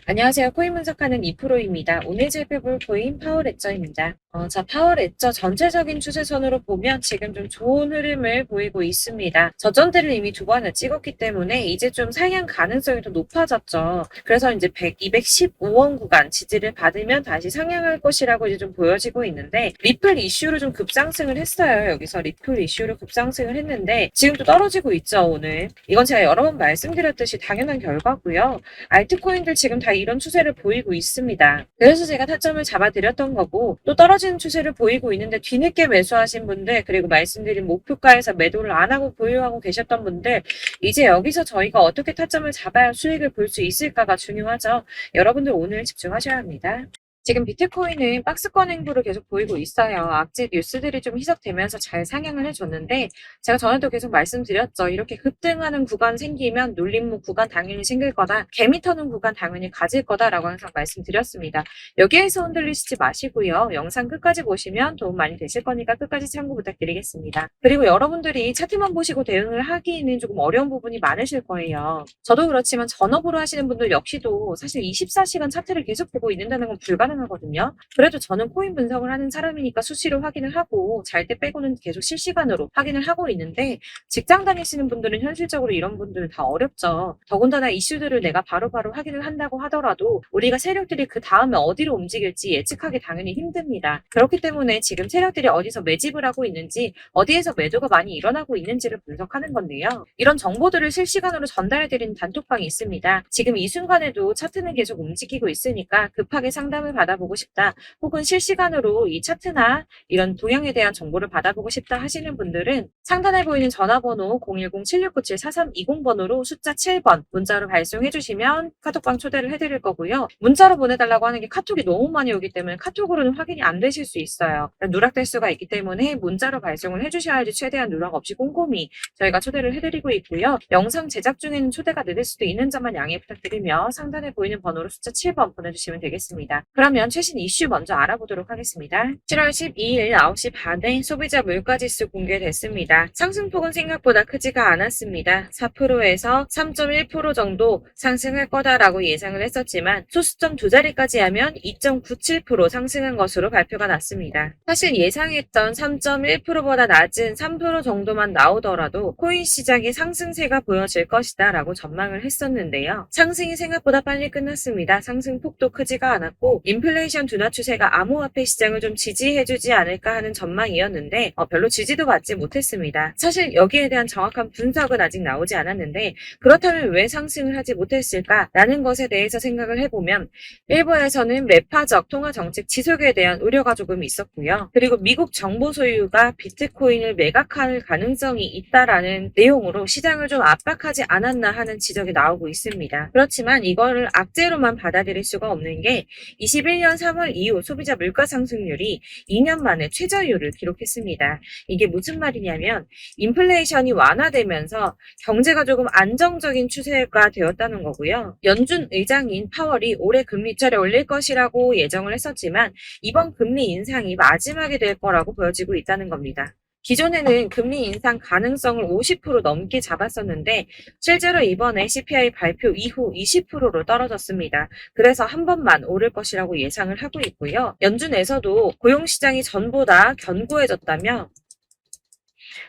안녕하세요. 코인 분석하는 이프로입니다. 오늘 살펴볼 코인 파워레저입니다. 자, 파워레저 전체적인 추세선으로 보면 지금 좀 좋은 흐름을 보이고 있습니다. 저점대를 이미 두 번을 찍었기 때문에 이제 좀 상향 가능성이 더 높아졌죠. 그래서 이제 215원 구간 지지를 받으면 다시 상향할 것이라고 이제 좀 보여지고 있는데 리플 이슈로 좀 급상승을 했어요. 여기서 리플 이슈로 급상승을 했는데 지금 또 떨어지고 있죠, 오늘. 이건 제가 여러 번 말씀드렸듯이 당연한 결과고요. 알트코인들 지금 다 이런 추세를 보이고 있습니다. 그래서 제가 타점을 잡아드렸던 거고 또 떨어지는 추세를 보이고 있는데 뒤늦게 매수하신 분들 그리고 말씀드린 목표가에서 매도를 안 하고 보유하고 계셨던 분들 이제 여기서 저희가 어떻게 타점을 잡아야 수익을 볼 수 있을까가 중요하죠. 여러분들 오늘 집중하셔야 합니다. 지금 비트코인은 박스권 행보를 계속 보이고 있어요. 악재 뉴스들이 좀 희석되면서 잘 상향을 해줬는데 제가 전에도 계속 말씀드렸죠. 이렇게 급등하는 구간 생기면 눌림목 구간 당연히 생길 거다. 개미 터는 구간 당연히 가질 거다라고 항상 말씀드렸습니다. 여기에서 흔들리시지 마시고요. 영상 끝까지 보시면 도움 많이 되실 거니까 끝까지 참고 부탁드리겠습니다. 그리고 여러분들이 차트만 보시고 대응을 하기에는 조금 어려운 부분이 많으실 거예요. 저도 그렇지만 전업으로 하시는 분들 역시도 사실 24시간 차트를 계속 보고 있는다는 건 불가능하거든요. 그래도 저는 코인 분석을 하는 사람이니까 수시로 확인을 하고 잘 때 빼고는 계속 실시간으로 확인을 하고 있는데 직장 다니시는 분들은 현실적으로 이런 분들 다 어렵죠. 더군다나 이슈들을 내가 바로바로 확인을 한다고 하더라도 우리가 세력들이 그 다음에 어디로 움직일지 예측하기 당연히 힘듭니다. 그렇기 때문에 지금 세력들이 어디서 매집을 하고 있는지 어디에서 매도가 많이 일어나고 있는지를 분석하는 건데요. 이런 정보들을 실시간으로 전달해드리는 단톡방이 있습니다. 지금 이 순간에도 차트는 계속 움직이고 있으니까 급하게 상담을 받아보고 싶다. 혹은 실시간으로 이 차트나 이런 동향에 대한 정보를 받아보고 싶다 하시는 분들은 상단에 보이는 전화번호 010-7697-4320번으로 숫자 7번 문자로 발송해 주시면 카톡방 초대를 해드릴 거고요. 문자로 보내달라고 하는 게 카톡이 너무 많이 오기 때문에 카톡으로는 확인이 안 되실 수 있어요. 누락될 수가 있기 때문에 문자로 발송을 해주셔야지 최대한 누락 없이 꼼꼼히 저희가 초대를 해드리고 있고요. 영상 제작 중에는 초대가 늦을 수도 있는 점만 양해 부탁드리며 상단에 보이는 번호로 숫자 7번 보내주시면 되겠습니다. 그러면 최신 이슈 먼저 알아보도록 하겠습니다. 7월 12일 9시 반에 소비자 물가지수 공개됐습니다. 상승폭은 생각보다 크지가 않았습니다. 4%에서 3.1% 정도 상승할 거다라고 예상을 했었지만 소수점 두 자리까지 하면 2.97% 상승한 것으로 발표가 났습니다. 사실 예상했던 3.1%보다 낮은 3% 정도만 나오더라도 코인 시장의 상승세가 보여질 것이다 라고 전망을 했었는데요. 상승이 생각보다 빨리 끝났습니다. 상승폭도 크지가 않았고 인플레이션 둔화 추세가 암호화폐 시장을 좀 지지해주지 않을까 하는 전망이었는데 별로 지지도 받지 못했습니다. 사실 여기에 대한 정확한 분석은 아직 나오지 않았는데 그렇다면 왜 상승을 하지 못했을까라는 것에 대해서 생각을 해보면 일부에서는 매파적 통화 정책 지속에 대한 우려가 조금 있었고요. 그리고 미국 정보 소유가 비트코인을 매각할 가능성이 있다라는 내용으로 시장을 좀 압박하지 않았나 하는 지적이 나오고 있습니다. 그렇지만 이거를 악재로만 받아들일 수가 없는 게 21년 3월 이후 소비자 물가 상승률이 2년 만에 최저율을 기록했습니다. 이게 무슨 말이냐면 인플레이션이 완화되면서 경제가 조금 안정적인 추세가 되었다는 거고요. 연준 의장인 파월이 올해 금리차를 올릴 것이라고 예정을 했었지만 이번 금리 인상이 마지막이 될 거라고 보여지고 있다는 겁니다. 기존에는 금리 인상 가능성을 50% 넘게 잡았었는데 실제로 이번에 CPI 발표 이후 20%로 떨어졌습니다. 그래서 한 번만 오를 것이라고 예상을 하고 있고요. 연준에서도 고용시장이 전보다 견고해졌다며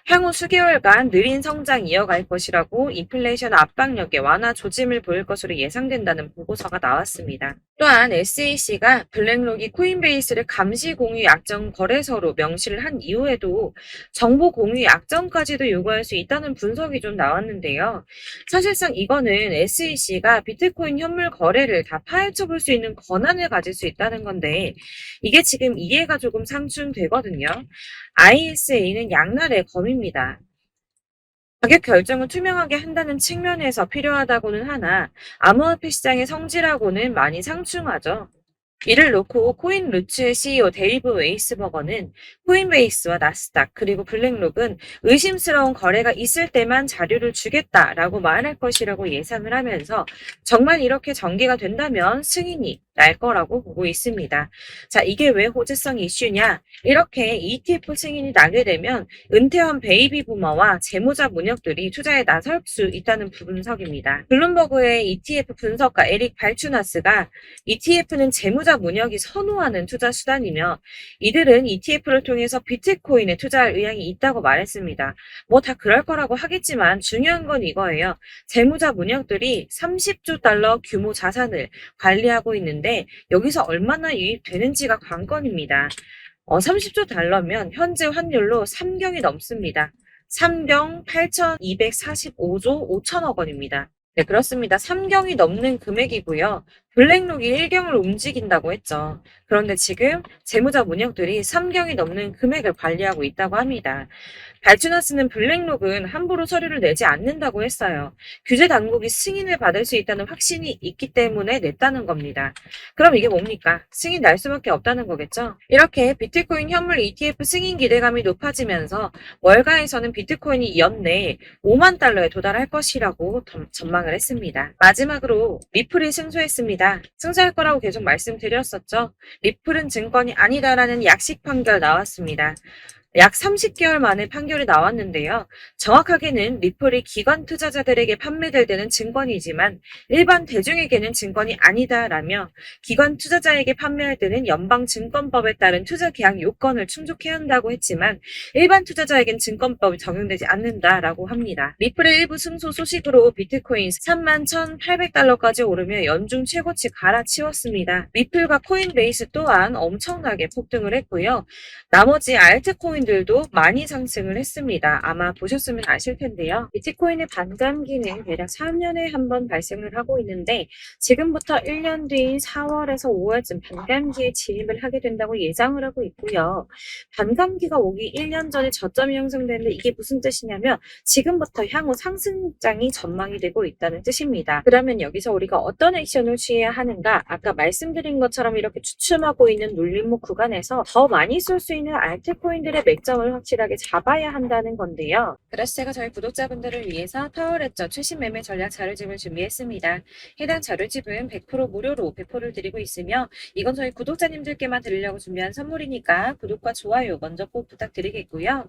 향후 수개월간 느린 성장 이어갈 것이라고 인플레이션 압박력에 완화 조짐을 보일 것으로 예상된다는 보고서가 나왔습니다. 또한 SEC가 블랙록이 코인베이스를 감시 공유 약정 거래소로 명시를 한 이후에도 정보 공유 약정까지도 요구할 수 있다는 분석이 좀 나왔는데요. 사실상 이거는 SEC가 비트코인 현물 거래를 다 파헤쳐 볼 수 있는 권한을 가질 수 있다는 건데 이게 지금 이해가 조금 상충되거든요. ISA는 양날의 검입니다. 가격 결정을 투명하게 한다는 측면에서 필요하다고는 하나 암호화폐 시장의 성질하고는 많이 상충하죠. 이를 놓고 코인루츠의 CEO 데이브 웨이스버거는 코인베이스와 나스닥 그리고 블랙록은 의심스러운 거래가 있을 때만 자료를 주겠다라고 말할 것이라고 예상을 하면서 정말 이렇게 전개가 된다면 승인이 날 거라고 보고 있습니다. 자, 이게 왜 호재성 이슈냐? 이렇게 ETF 승인이 나게 되면 은퇴한 베이비 부머와 재무자 문역들이 투자에 나설 수 있다는 분석입니다. 블룸버그의 ETF 분석가 에릭 발추나스가 ETF는 재무자 문역이 선호하는 투자 수단이며 이들은 ETF를 통해서 비트코인에 투자할 의향이 있다고 말했습니다. 뭐 다 그럴 거라고 하겠지만 중요한 건 이거예요. 재무자 문역들이 30조 달러 규모 자산을 관리하고 있는데 여기서 얼마나 유입되는지가 관건입니다. 30조 달러면 현재 환율로 3경이 넘습니다. 3경 8,245조 5천억 원입니다. 네, 그렇습니다. 3경이 넘는 금액이고요. 블랙록이 1경을 움직인다고 했죠. 그런데 지금 재무자 문역들이 3경이 넘는 금액을 관리하고 있다고 합니다. 발주나스는 블랙록은 함부로 서류를 내지 않는다고 했어요. 규제 당국이 승인을 받을 수 있다는 확신이 있기 때문에 냈다는 겁니다. 그럼 이게 뭡니까? 승인 날 수밖에 없다는 거겠죠? 이렇게 비트코인 현물 ETF 승인 기대감이 높아지면서 월가에서는 비트코인이 연내 5만 달러에 도달할 것이라고 전망을 했습니다. 마지막으로 리플이 승소했습니다. 승소할 거라고 계속 말씀드렸었죠. 리플은 증권이 아니다라는 약식 판결 나왔습니다. 약 30개월 만에 판결이 나왔는데요. 정확하게는 리플이 기관 투자자들에게 판매될 때는 증권이지만 일반 대중에게는 증권이 아니다라며 기관 투자자에게 판매할 때는 연방증권법에 따른 투자 계약 요건을 충족해야 한다고 했지만 일반 투자자에겐 증권법이 적용되지 않는다라고 합니다. 리플의 일부 승소 소식으로 비트코인 31,800달러까지 오르며 연중 최고치 갈아치웠습니다. 리플과 코인베이스 또한 엄청나게 폭등을 했고요. 나머지 알트코인들도 많이 상승을 했습니다. 아마 보셨으면 아실 텐데요. 비트코인의 반감기는 대략 3년에 한 번 발생을 하고 있는데 지금부터 1년 뒤인 4월에서 5월쯤 반감기에 진입을 하게 된다고 예상을 하고 있고요. 반감기가 오기 1년 전에 저점이 형성되는데 이게 무슨 뜻이냐면 지금부터 향후 상승장이 전망이 되고 있다는 뜻입니다. 그러면 여기서 우리가 어떤 액션을 취해야 하는가? 아까 말씀드린 것처럼 이렇게 추춤하고 있는 눌림목 구간에서 더 많이 쏠 수 있는 알트코인들의 맥점을 확실하게 잡아야 한다는 건데요. 그래서 제가 저희 구독자분들을 위해서 파워레저 최신 매매 전략 자료집을 준비했습니다. 해당 자료집은 100% 무료로 배포를 드리고 있으며 이건 저희 구독자님들께만 드리려고 준비한 선물이니까 구독과 좋아요 먼저 꼭 부탁드리겠고요.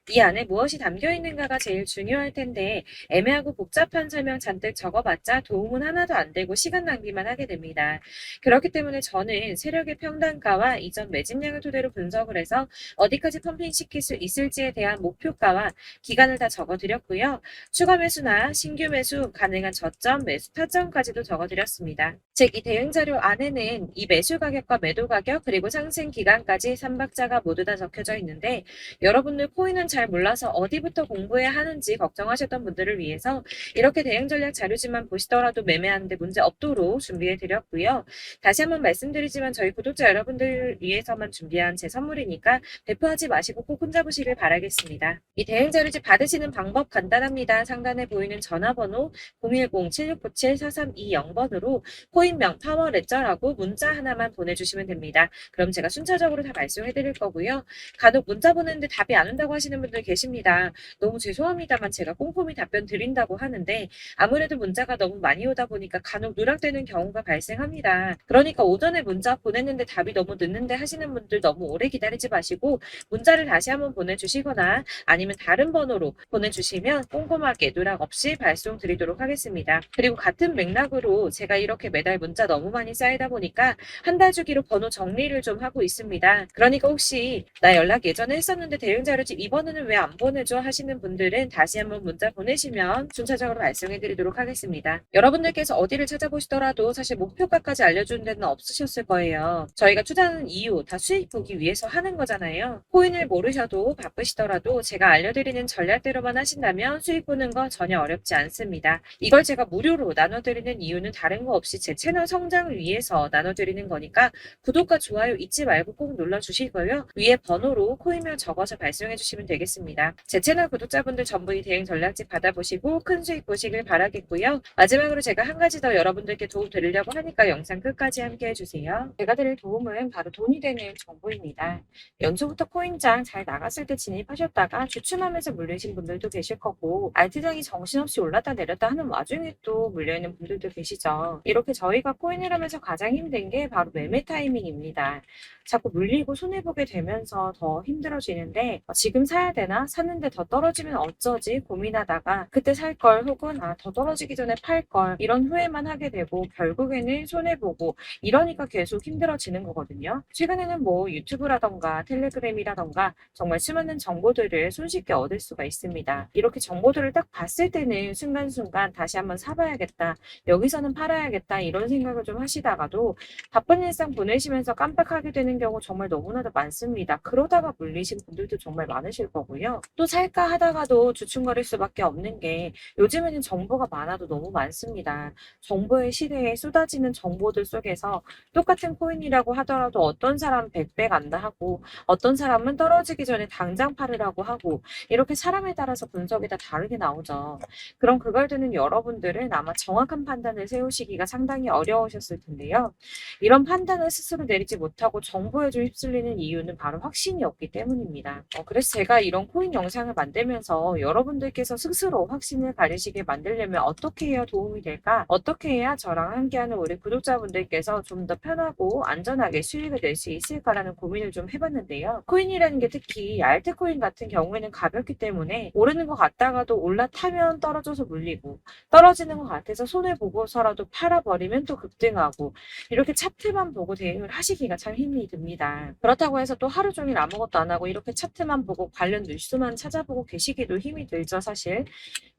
이 안에 무엇이 담겨 있는가가 제일 중요할 텐데 애매하고 복잡한 설명 잔뜩 적어봤자 도움은 하나도 안 되고 시간 낭비만 하게 됩니다. 그렇기 때문에 저는 세력의 평단가와 이전 매집량을 토대로 분석을 해서 어디까지 펌핑시킬 수 있을지에 대한 목표가와 기간을 다 적어드렸고요. 추가 매수나 신규 매수, 가능한 저점, 매수 타점까지도 적어드렸습니다. 즉, 이 대응 자료 안에는 이 매수 가격과 매도 가격 그리고 상승 기간까지 3박자가 모두 다 적혀져 있는데 여러분들 코인은 잘 몰라서 어디부터 공부해야 하는지 걱정하셨던 분들을 위해서 이렇게 대응 전략 자료지만 보시더라도 매매하는데 문제 없도록 준비해 드렸고요. 다시 한번 말씀드리지만 저희 구독자 여러분들 위해서만 준비한 제 선물이니까 배포하지 마시고 꼭 혼자 보시길 바라겠습니다. 이 대응 자료집 받으시는 방법 간단합니다. 상단에 보이는 전화번호 010-7697-4320번으로 코인명 파워레저라고 문자 하나만 보내주시면 됩니다. 그럼 제가 순차적으로 다 발송해 드릴 거고요. 간혹 문자 보내는데 답이 안 온다고 하시는 분들 계십니다. 너무 죄송합니다만 제가 꼼꼼히 답변 드린다고 하는데 아무래도 문자가 너무 많이 오다 보니까 간혹 누락되는 경우가 발생합니다. 그러니까 오전에 문자 보냈는데 답이 너무 늦는데 하시는 분들 너무 오래 기다리지 마시고 문자를 다시 한번 보내주시거나 아니면 다른 번호로 보내주시면 꼼꼼하게 누락 없이 발송 드리도록 하겠습니다. 그리고 같은 맥락으로 제가 이렇게 매달 문자 너무 많이 쌓이다 보니까 한 달 주기로 번호 정리를 좀 하고 있습니다. 그러니까 혹시 나 연락 예전에 했었는데 대응 자료집 이번에는 왜 안 보내줘 하시는 분들은 다시 한번 문자 보내시면 순차적으로 발송해 드리도록 하겠습니다. 여러분들께서 어디를 찾아보시더라도 사실 목표가까지 알려주는 데는 없으셨을 거예요. 저희가 투자하는 이유 다 수익 보기 위해서 하는 거잖아요. 코인을 모르셔도 바쁘시더라도 제가 알려드리는 전략대로만 하신다면 수익 보는 거 전혀 어렵지 않습니다. 이걸 제가 무료로 나눠드리는 이유는 다른 거 없이 제 채널 성장을 위해서 나눠드리는 거니까 구독과 좋아요 잊지 말고 꼭 눌러주시고요. 위에 번호로 코인명 적어서 발송해주시면 되겠습니다. 제 채널 구독자분들 전부 이 대응 전략집 받아보시고 큰 수익 보시길 바라겠고요. 마지막으로 제가 한 가지 더 여러분들께 도움 드리려고 하니까 영상 끝까지 함께 해주세요. 제가 드릴 도움은 바로 돈이 되는 정보입니다. 연초부터 코인장 잘 나갔을 때 진입하셨다가 주춤하면서 물리신 분들도 계실 거고 알트장이 정신없이 올랐다 내렸다 하는 와중에 또 물려있는 분들도 계시죠. 이렇게 저희가 코인을 하면서 가장 힘든 게 바로 매매 타이밍입니다. 자꾸 물리고 손해보게 되면서 더 힘들어지는데 지금 사야 되나? 샀는데 더 떨어지면 어쩌지? 고민하다가 그때 살 걸 혹은 더 떨어지기 전에 팔 걸 이런 후회만 하게 되고 결국에는 손해보고 이러니까 계속 힘들어지는 거거든요. 최근에는 뭐 유튜브라던가 텔레그램이라던가 정말 수많은 정보들을 손쉽게 얻을 수가 있습니다. 이렇게 정보들을 딱 봤을 때는 순간순간 다시 한번 사봐야겠다. 여기서는 팔아야겠다. 이런 생각을 좀 하시다가도 바쁜 일상 보내시면서 깜빡하게 되는 경우 정말 너무나도 많습니다. 그러다가 물리신 분들도 정말 많으실 거고요. 또 살까 하다가도 주춤거릴 수밖에 없는 게 요즘에는 정보가 많아도 너무 많습니다. 정보의 시대에 쏟아지는 정보들 속에서 똑같은 코인이라고 하더라도 어떤 사람은 100배 간다 하고 어떤 사람은 떨어지기 전에 당장 팔으라고 하고 이렇게 사람에 따라서 분석이 다 다르게 나오죠. 그럼 그걸 듣는 여러분들은 아마 정확한 판단을 세우시기가 상당히 어려우셨을 텐데요. 이런 판단을 스스로 내리지 못하고 정보에 좀 휩쓸리는 이유는 바로 확신이 없기 때문입니다. 그래서 제가 이런 코인 영상을 만들면서 여러분들께서 스스로 확신을 가지시게 만들려면 어떻게 해야 도움이 될까? 어떻게 해야 저랑 함께하는 우리 구독자분들께서 좀 더 편하고 안전하게 수익을 낼 수 있을까라는 고민을 좀 해봤는데요. 코인이라는 게 특히 알트코인 같은 경우에는 가볍기 때문에 오르는 것 같다가도 올라타면 떨어져서 물리고 떨어지는 것 같아서 손해보고서라도 팔아버리면 또 급등하고 이렇게 차트만 보고 대응을 하시기가 참 힘이 듭니다. 그렇다고 해서 또 하루 종일 아무것도 안 하고 이렇게 차트만 보고 관련 뉴스만 찾아보고 계시기도 힘이 들죠, 사실.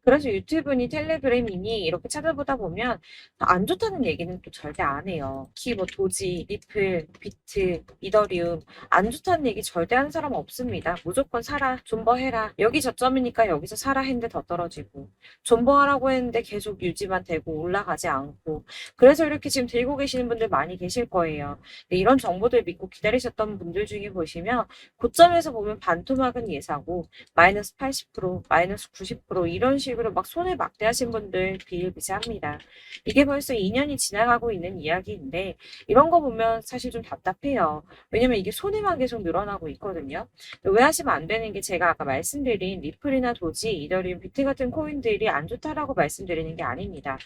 그래서 유튜브니 텔레그램이니 이렇게 찾아보다 보면 안 좋다는 얘기는 또 절대 안 해요. 특히 뭐 도지, 리플, 비트, 이더리움 안 좋다는 얘기 절대 하는 사람 없습니다. 무조건 사라, 존버해라. 여기 저점이니까 여기서 사라 했는데 더 떨어지고 존버하라고 했는데 계속 유지만 되고 올라가지 않고 그래서 이렇게 지금 들고 계시는 분들 많이 계실 거예요. 근데 이런 정보들 믿고 기다리셨던 분들 중에 보시면 고점에서 보면 반토막은 예사고 마이너스 80%, 마이너스 90% 이런 식으로 막 손해 막대하신 분들 비일비재합니다. 이게 벌써 2년이 지나가고 있는 이야기인데 이런 거 보면 사실 좀 답답해요. 왜냐면 이게 손해만 계속 늘어나고 있거든요. 오해하시면 안 되는 게 제가 아까 말씀드린 리플이나 도지, 이더리움, 비트 같은 코인들이 안 좋다라고 말씀드리는 게 아닙니다.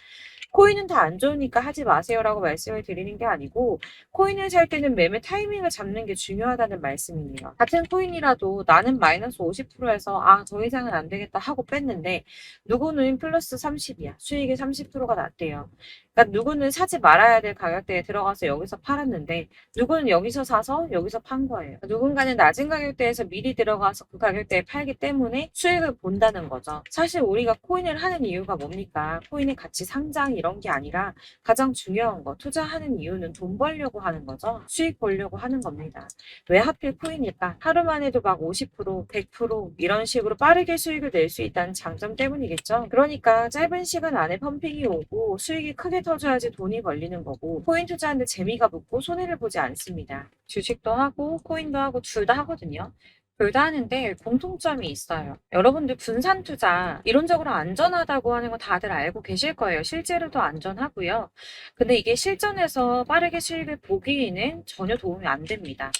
코인은 다 안 좋으니까 하지 마세요라고 말씀을 드리는 게 아니고 코인을 살 때는 매매 타이밍을 잡는 게 중요하다는 말씀이에요. 같은 코인이라도 나는 마이너스 50%에서 더 이상은 안 되겠다 하고 뺐는데 누구는 플러스 30이야. 수익이 30%가 났대요. 그러니까 누구는 사지 말아야 될 가격대에 들어가서 여기서 팔았는데 누구는 여기서 사서 여기서 판 거예요. 누군가는 낮은 가격대에서 미리 들어가서 그 가격대에 팔기 때문에 수익을 본다는 거죠. 사실 우리가 코인을 하는 이유가 뭡니까? 코인의 가치 상장 이런 게 아니라 가장 중요한 거 투자하는 이유는 돈 벌려고 하는 거죠. 수익 보려고 하는 겁니다. 왜 하필 코인일까? 하루만 해도 막 50%, 100% 이런 식으로 빠르게 수익을 낼 수 있다는 장점 때문이겠죠. 그러니까 짧은 시간 안에 펌핑이 오고 수익이 크게 터져야지 돈이 벌리는 거고 코인 투자하는데 재미가 붙고 손해를 보지 않습니다. 주식도 하고 코인도 하고 둘 다 하거든요. 둘 다 하는데 공통점이 있어요. 여러분들 분산 투자 이론적으로 안전하다고 하는 거 다들 알고 계실 거예요. 실제로도 안전하고요. 근데 이게 실전에서 빠르게 수익을 보기에는 전혀 도움이 안 됩니다.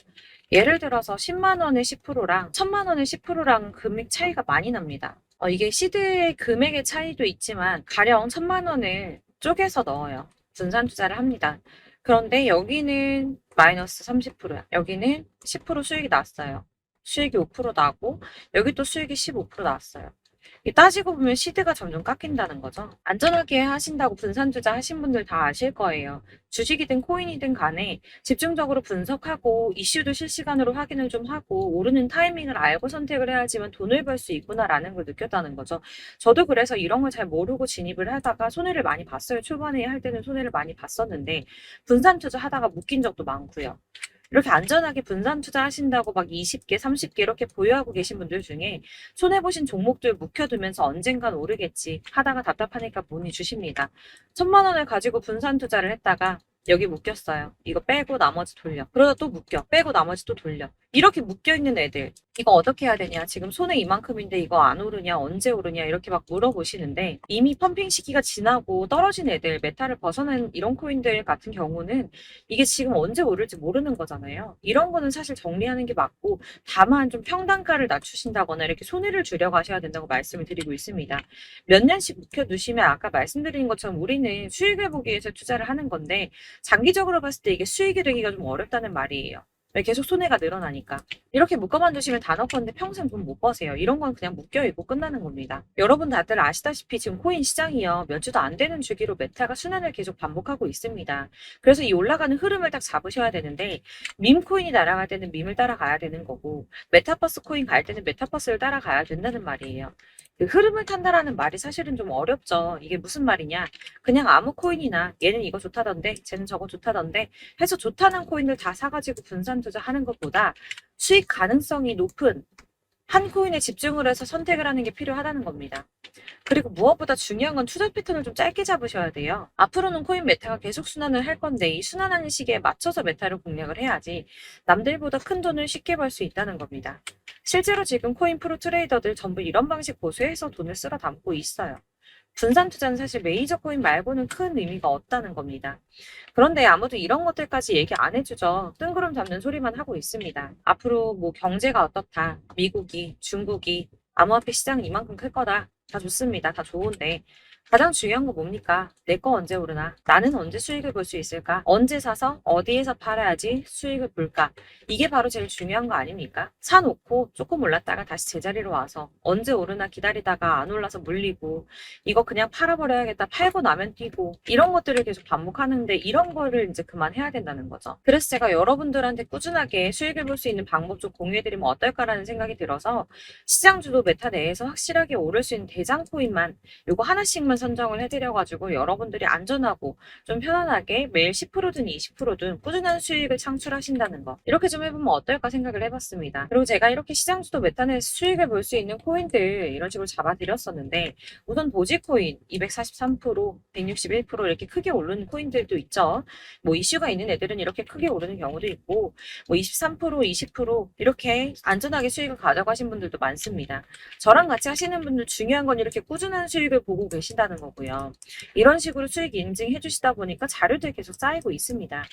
예를 들어서 10만 원의 10%랑 1000만 원의 10%랑 금액 차이가 많이 납니다. 이게 시드의 금액의 차이도 있지만 가령 1000만 원을 쪼개서 넣어요. 분산 투자를 합니다. 그런데 여기는 마이너스 30%야. 여기는 10% 수익이 났어요. 수익이 5% 나고 여기 또 수익이 15% 나왔어요. 따지고 보면 시드가 점점 깎인다는 거죠. 안전하게 하신다고 분산 투자 하신 분들 다 아실 거예요. 주식이든 코인이든 간에 집중적으로 분석하고 이슈도 실시간으로 확인을 좀 하고 오르는 타이밍을 알고 선택을 해야지만 돈을 벌 수 있구나라는 걸 느꼈다는 거죠. 저도 그래서 이런 걸 잘 모르고 진입을 하다가 손해를 많이 봤어요. 초반에 할 때는 손해를 많이 봤었는데 분산 투자 하다가 묶인 적도 많고요. 이렇게 안전하게 분산 투자하신다고 막 20개, 30개 이렇게 보유하고 계신 분들 중에 손해보신 종목들 묵혀두면서 언젠간 오르겠지 하다가 답답하니까 문의 주십니다. 1,000만 원을 가지고 분산 투자를 했다가 여기 묶였어요. 이거 빼고 나머지 돌려. 그러다 또 묶여. 빼고 나머지 또 돌려. 이렇게 묶여있는 애들. 이거 어떻게 해야 되냐? 지금 손해 이만큼인데 이거 안 오르냐? 언제 오르냐? 이렇게 막 물어보시는데 이미 펌핑 시기가 지나고 떨어진 애들, 메타를 벗어난 이런 코인들 같은 경우는 이게 지금 언제 오를지 모르는 거잖아요. 이런 거는 사실 정리하는 게 맞고 다만 좀 평단가를 낮추신다거나 이렇게 손해를 줄여 가셔야 된다고 말씀을 드리고 있습니다. 몇 년씩 묵혀두시면 아까 말씀드린 것처럼 우리는 수익을 보기 위해서 투자를 하는 건데 장기적으로 봤을 때 이게 수익이 되기가 좀 어렵다는 말이에요. 왜 계속 손해가 늘어나니까. 이렇게 묶어만 두시면 다 넣건데 평생 돈 못 버세요. 이런 건 그냥 묶여있고 끝나는 겁니다. 여러분 다들 아시다시피 지금 코인 시장이요. 몇 주도 안 되는 주기로 메타가 순환을 계속 반복하고 있습니다. 그래서 이 올라가는 흐름을 딱 잡으셔야 되는데 밈 코인이 날아갈 때는 밈을 따라가야 되는 거고 메타버스 코인 갈 때는 메타버스를 따라가야 된다는 말이에요. 그 흐름을 탄다라는 말이 사실은 좀 어렵죠. 이게 무슨 말이냐. 그냥 아무 코인이나 얘는 이거 좋다던데 쟤는 저거 좋다던데 해서 좋다는 코인을 다 사가지고 분산 투자하는 것보다 수익 가능성이 높은 한 코인에 집중을 해서 선택을 하는 게 필요하다는 겁니다. 그리고 무엇보다 중요한 건 투자 패턴을 좀 짧게 잡으셔야 돼요. 앞으로는 코인 메타가 계속 순환을 할 건데 이 순환하는 시기에 맞춰서 메타를 공략을 해야지 남들보다 큰 돈을 쉽게 벌 수 있다는 겁니다. 실제로 지금 코인 프로 트레이더들 전부 이런 방식 고수해서 돈을 쓸어 담고 있어요. 분산 투자는 사실 메이저 코인 말고는 큰 의미가 없다는 겁니다. 그런데 아무도 이런 것들까지 얘기 안 해주죠. 뜬구름 잡는 소리만 하고 있습니다. 앞으로 뭐 경제가 어떻다, 미국이, 중국이, 암호화폐 시장은 이만큼 클 거다. 다 좋습니다. 다 좋은데 가장 중요한 거 뭡니까? 내 거 언제 오르나? 나는 언제 수익을 볼 수 있을까? 언제 사서 어디에서 팔아야지 수익을 볼까? 이게 바로 제일 중요한 거 아닙니까? 사놓고 조금 올랐다가 다시 제자리로 와서 언제 오르나 기다리다가 안 올라서 물리고 이거 그냥 팔아버려야겠다. 팔고 나면 뛰고 이런 것들을 계속 반복하는데 이런 거를 이제 그만해야 된다는 거죠. 그래서 제가 여러분들한테 꾸준하게 수익을 볼 수 있는 방법 좀 공유해드리면 어떨까라는 생각이 들어서 시장 주도 메타 내에서 확실하게 오를 수 있는 대장 코인만 요거 하나씩만 선정을 해드려가지고 여러분들이 안전하고 좀 편안하게 매일 10%든 20%든 꾸준한 수익을 창출하신다는 거 이렇게 좀 해보면 어떨까 생각을 해봤습니다. 그리고 제가 이렇게 시장 주도 메타내에서 수익을 볼 수 있는 코인들 이런 식으로 잡아드렸었는데 우선 도지코인 243%, 161% 이렇게 크게 오르는 코인들도 있죠. 뭐 이슈가 있는 애들은 이렇게 크게 오르는 경우도 있고 뭐 23%, 20% 이렇게 안전하게 수익을 가져가신 분들도 많습니다. 저랑 같이 하시는 분들 중요한 건 이렇게 꾸준한 수익을 보고 계신다는 거고요. 이런 식으로 수익 인증해 주시다 보니까 자료들이 계속 쌓이고 있습니다.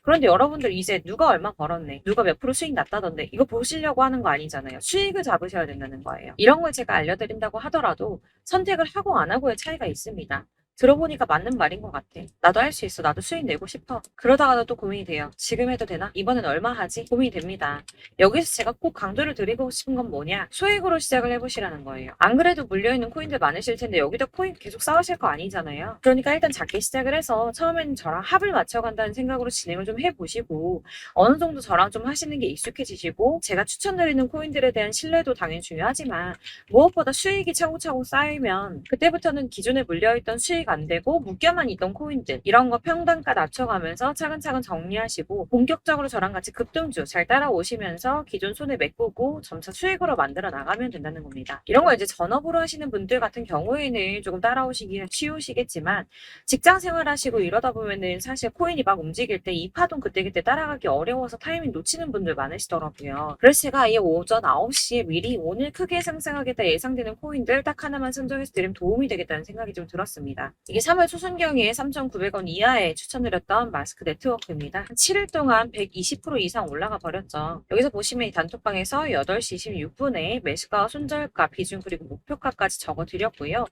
그런데 여러분들 이제 누가 얼마 벌었네, 누가 몇 프로 수익 났다던데 이거 보시려고 하는 거 아니잖아요. 수익을 잡으셔야 된다는 거예요. 이런 걸 제가 알려드린다고 하더라도 선택을 하고 안 하고의 차이가 있습니다. 들어보니까 맞는 말인 것 같아. 나도 할 수 있어. 나도 수익 내고 싶어. 그러다가도 또 고민이 돼요. 지금 해도 되나? 이번엔 얼마 하지? 고민이 됩니다. 여기서 제가 꼭 강조를 드리고 싶은 건 뭐냐? 소액으로 시작을 해보시라는 거예요. 안 그래도 물려있는 코인들 많으실 텐데 여기다 코인 계속 쌓으실 거 아니잖아요. 그러니까 일단 작게 시작을 해서 처음에는 저랑 합을 맞춰간다는 생각으로 진행을 좀 해보시고 어느 정도 저랑 좀 하시는 게 익숙해지시고 제가 추천드리는 코인들에 대한 신뢰도 당연히 중요하지만 무엇보다 수익이 차곡차곡 쌓이면 그때부터는 기존에 물려있던 수익 안 되고 묶여만 있던 코인들 이런 거 평단가 낮춰가면서 차근차근 정리하시고 본격적으로 저랑 같이 급등주 잘 따라오시면서 기존 손해 메꾸고 점차 수익으로 만들어 나가면 된다는 겁니다. 이런 거 이제 전업으로 하시는 분들 같은 경우에는 조금 따라오시기 쉬우시겠지만 직장 생활하시고 이러다 보면은 사실 코인이 막 움직일 때 이 파동 그때그때 따라가기 어려워서 타이밍 놓치는 분들 많으시더라고요. 그래서 제가 아예 오전 9시에 미리 오늘 크게 상승하겠다 예상되는 코인들 딱 하나만 선정해서 드리면 도움이 되겠다는 생각이 좀 들었습니다. 이게 3월 초순경에 3,900원 이하에 추천드렸던 마스크 네트워크입니다. 한 7일 동안 120% 이상 올라가 버렸죠. 여기서 보시면 이 단톡방에서 8시 26분에 매수가, 손절가, 비중 그리고 목표가까지 적어드렸고요.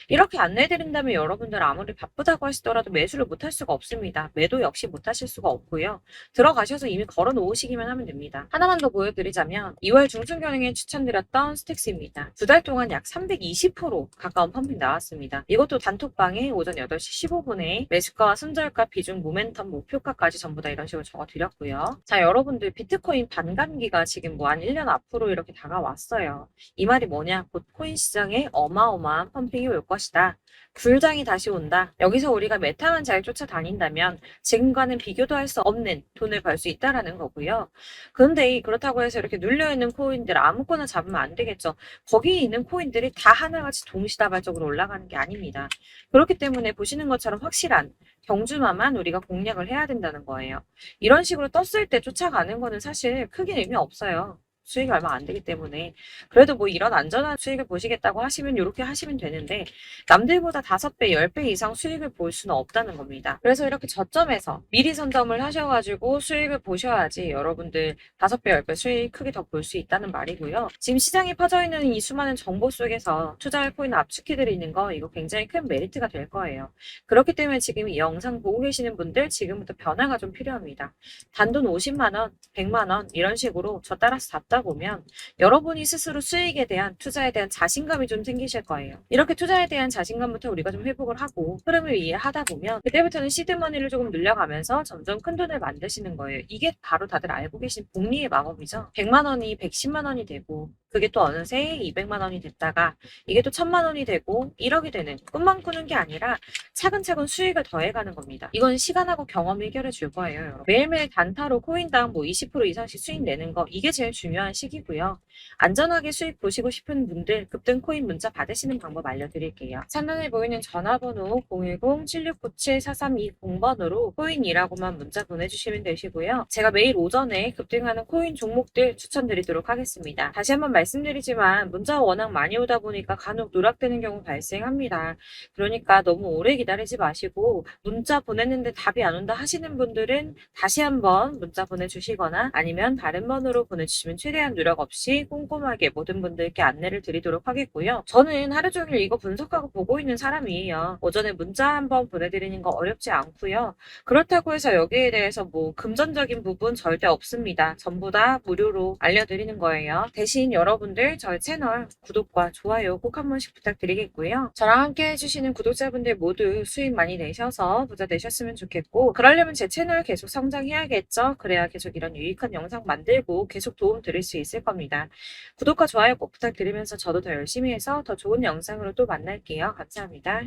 이렇게 안내해드린다면 여러분들 아무리 바쁘다고 하시더라도 매수를 못할 수가 없습니다. 매도 역시 못하실 수가 없고요. 들어가셔서 이미 걸어 놓으시기만 하면 됩니다. 하나만 더 보여드리자면 2월 중순경에 추천드렸던 스택스입니다. 두 달 동안 약 320% 가까운 펌핑 나왔습니다. 이것도 단톡방 단톡방에 오전 8시 15분에 매수가와 손절가, 비중, 모멘텀, 목표가까지 전부 다 이런 식으로 적어드렸고요. 자, 여러분들 비트코인 반감기가 지금 뭐 한 1년 앞으로 이렇게 다가왔어요. 이 말이 뭐냐? 곧 코인 시장에 어마어마한 펌핑이 올 것이다. 불장이 다시 온다. 여기서 우리가 메타만 잘 쫓아다닌다면 지금과는 비교도 할 수 없는 돈을 벌 수 있다라는 거고요. 그런데 그렇다고 해서 이렇게 눌려있는 코인들 아무거나 잡으면 안 되겠죠. 거기 있는 코인들이 다 하나같이 동시다발적으로 올라가는 게 아닙니다. 그렇기 때문에 보시는 것처럼 확실한 경주마만 우리가 공략을 해야 된다는 거예요. 이런 식으로 떴을 때 쫓아가는 거는 사실 크게 의미 없어요. 수익이 얼마 안 되기 때문에. 그래도 뭐 이런 안전한 수익을 보시겠다고 하시면 이렇게 하시면 되는데 남들보다 5배, 10배 이상 수익을 볼 수는 없다는 겁니다. 그래서 이렇게 저점에서 미리 선점을 하셔가지고 수익을 보셔야지 여러분들 5배, 10배 수익 크게 더 볼 수 있다는 말이고요. 지금 시장에 퍼져있는 이 수많은 정보 속에서 투자할 코인 압축해드리는 거 이거 굉장히 큰 메리트가 될 거예요. 그렇기 때문에 지금 이 영상 보고 계시는 분들 지금부터 변화가 좀 필요합니다. 단돈 50만원, 100만원 이런 식으로 저 따라서 잡다 보면 여러분이 스스로 수익에 대한 투자에 대한 자신감이 좀 생기실 거예요. 이렇게 투자에 대한 자신감부터 우리가 좀 회복을 하고 흐름을 이해하다 보면 그때부터는 시드머니를 조금 늘려가면서 점점 큰 돈을 만드시는 거예요. 이게 바로 다들 알고 계신 복리의 마법이죠. 100만 원이 110만 원이 되고 그게 또 어느새 200만 원이 됐다가 이게 또 1000만 원이 되고 1억이 되는 꿈만 꾸는 게 아니라 차근차근 수익을 더해가는 겁니다. 이건 시간하고 경험이 해결해 줄 거예요. 여러분. 매일매일 단타로 코인당 뭐 20% 이상씩 수익 내는 거 이게 제일 중요한 시기고요. 안전하게 수익 보시고 싶은 분들 급등 코인 문자 받으시는 방법 알려드릴게요. 상단에 보이는 전화번호 010-7697-4320번으로 코인이라고만 문자 보내주시면 되시고요. 제가 매일 오전에 급등하는 코인 종목들 추천드리도록 하겠습니다. 다시 한번 말씀드리지만 문자가 워낙 많이 오다 보니까 간혹 누락되는 경우 발생합니다. 그러니까 너무 오래 기다리지 마시고 문자 보냈는데 답이 안 온다 하시는 분들은 다시 한번 문자 보내주시거나 아니면 다른 번호로 보내주시면 최대한 누락 없이 꼼꼼하게 모든 분들께 안내를 드리도록 하겠고요. 저는 하루 종일 이거 분석하고 보고 있는 사람이에요. 오전에 문자 한번 보내드리는 거 어렵지 않고요. 그렇다고 해서 여기에 대해서 뭐 금전적인 부분 절대 없습니다. 전부 다 무료로 알려드리는 거예요. 대신 여러분들 저희 채널 구독과 좋아요 꼭 한 번씩 부탁드리겠고요. 저랑 함께 해주시는 구독자분들 모두 수익 많이 내셔서 부자 되셨으면 좋겠고 그러려면 제 채널 계속 성장해야겠죠. 그래야 계속 이런 유익한 영상 만들고 계속 도움 드릴 수 있을 겁니다. 구독과 좋아요 꼭 부탁드리면서 저도 더 열심히 해서 더 좋은 영상으로 또 만날게요. 감사합니다.